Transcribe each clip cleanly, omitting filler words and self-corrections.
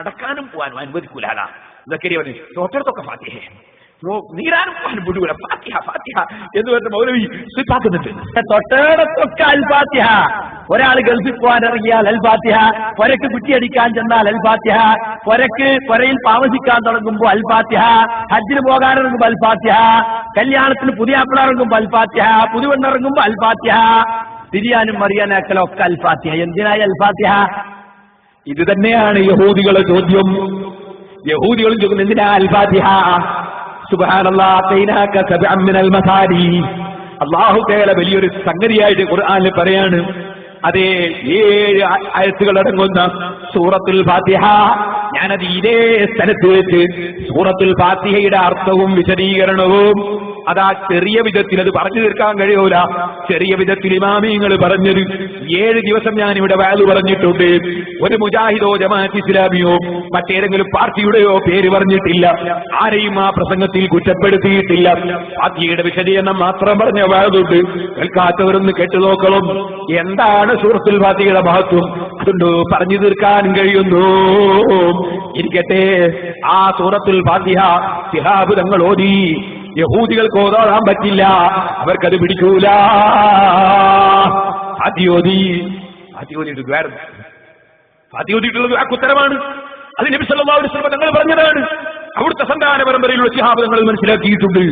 നടക്കാനും പോകാനും അനുവദിക്കൂലാ. സക്കരിയ പറഞ്ഞു തൊട്ടടുത്തൊക്കെ ഫാത്തിഹ, നീരാനും പോകാനും വിടൂല, ഫാത്തിഹ ഫാത്തിഹ എന്ന് പറഞ്ഞ മൗലവി സ്ലിപ്പാക്കുന്നുണ്ട്. തൊട്ടടുത്തൊക്കെ അൽ ഫാത്തിഹ. ഒരാൾ ഗൾഫിൽ പോകാൻ ഇറങ്ങിയാൽ അൽ ഫാത്തിഹ, പുരക്ക് കുറ്റിയടിക്കാൻ ചെന്നാൽ അൽ ഫാത്തിഹ, പുരയിൽ താമസിക്കാൻ തുടങ്ങുമ്പോൾ അൽ ഫാത്തിഹ, ഹജ്ജിന് പോകാനിറങ്ങുമ്പോൾ അൽ ഫാത്തിഹ, കല്യാണത്തിന് പുതിയ ഇറങ്ങുമ്പോൾ അൽ ഫാത്തിഹ, പുതുവെണ്ണിറങ്ങുമ്പോൾ അൽ ഫാത്തിഹ, തിരിയാനും മറിയാനാക്കലൊക്കെ അൽ ഫാത്തിഹ. എന്തിനായി അൽ ഫാത്തിഹ? ഇത് തന്നെയാണ് യഹൂദികളുടെ ചോദ്യം. യഹൂദികളും ചോദിക്കുന്നത് എന്തിനാ അൽ ഫാത്തിഹ? അല്ലാഹു തആല വലിയൊരു സംഗതിയായിട്ട് ഖുർആനിൽ പറയാണ്. അതേ 7 ആയത്തുകൾ അടങ്ങുന്ന സൂറത്തുൽ ഫാത്തിഹ. ഞാനത് ഇതേ സ്ഥലത്ത് വെച്ച് സൂറത്തുൽ ഫാത്തിഹയുടെ അർത്ഥവും വിശദീകരണവും അതാ ചെറിയ വിധത്തിൽ അത് പറഞ്ഞു തീർക്കാൻ കഴിയൂല. ചെറിയ വിധത്തിൽ ഇമാമിങ്ങൾ പറഞ്ഞത് 7 ദിവസം ഞാൻ ഇവിടെ വഅദ് പറഞ്ഞിട്ടുണ്ട്. ഒരു മുജാഹിദോ ജമാഅത്ത് ഇസ്ലാമിയോ മറ്റേതെങ്കിലും പാർട്ടിയുടെയോ പേര് പറഞ്ഞിട്ടില്ല. ആരെയും ആ പ്രസംഗത്തിൽ കുറ്റപ്പെടുത്തിയിട്ടില്ല. ഫാത്തിഹയുടെ വിശദീകരണം മാത്രം പറഞ്ഞ വഅദുണ്ട്. കേൾക്കാത്തവരൊന്ന് കേട്ടു നോക്കണം. എന്താണ് സൂറത്തുൽ ഫാത്തിഹയുടെ മഹത്വം അതുകൊണ്ട് പറഞ്ഞു തീർക്കാൻ കഴിയുന്നു. ഇരിക്കട്ടെ, ആ സൂറത്തുൽ ഫാത്തിഹ ശിഹാബ് തങ്ങൾ ഓതി. യഹൂദികൾക്ക് ഓതാൻ പറ്റില്ല, അവർക്കത് പിടിക്കൂല. ഫാത്തിഹ ഓതിയിട്ടുള്ളത് ഉത്തരമാണ്. അത് നബി സല്ലല്ലാഹു അലൈഹി വസല്ലം തങ്ങൾ പറഞ്ഞതാണ്. അവിടുത്തെ സന്താന പരമ്പരയിലുള്ള ശിഹാബ് തങ്ങൾ മനസ്സിലാക്കിയിട്ടുണ്ട്.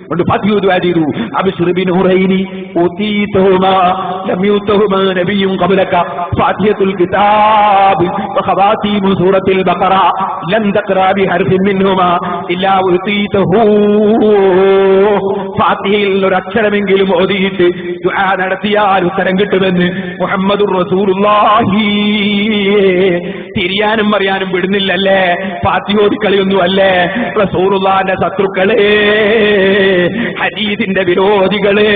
കൊണ്ട് ഫാത്തിഹ ചെയ്തു. അബ്ശിർ ബിനൂറൈനി ഊതീതുഹുമാ ലം യൂതഹുമാ നബിയ്യുൻ ഖബലക ഫാത്തിഹത്തുൽ കിതാബ് വഖവാതീമു സൂറത്തുൽ ബഖറ ലം തഖറ ബിഹർഫിൻ മിൻഹുമാ ഇല്ലാ ഊതീതുഹു. ഫാത്തിഹയിൽ ഒരു അക്ഷരമെങ്കിലും ഓതിയിട്ട് ദുആ നടത്തിയാൽ ഉത്തരം കിട്ടുമെന്ന് മുഹമ്മദുർ റസൂലുള്ളാഹി. തിരിയാനും പറയാനും വിടുന്നില്ലല്ലേ? ഫാത്തിഹ ഓതി കളിയൊന്നും അല്ലേ? റസൂലുള്ളാഹിന്റെ ശത്രുക്കളെ, ഹദീസിന്റെ വിരോധികളെ,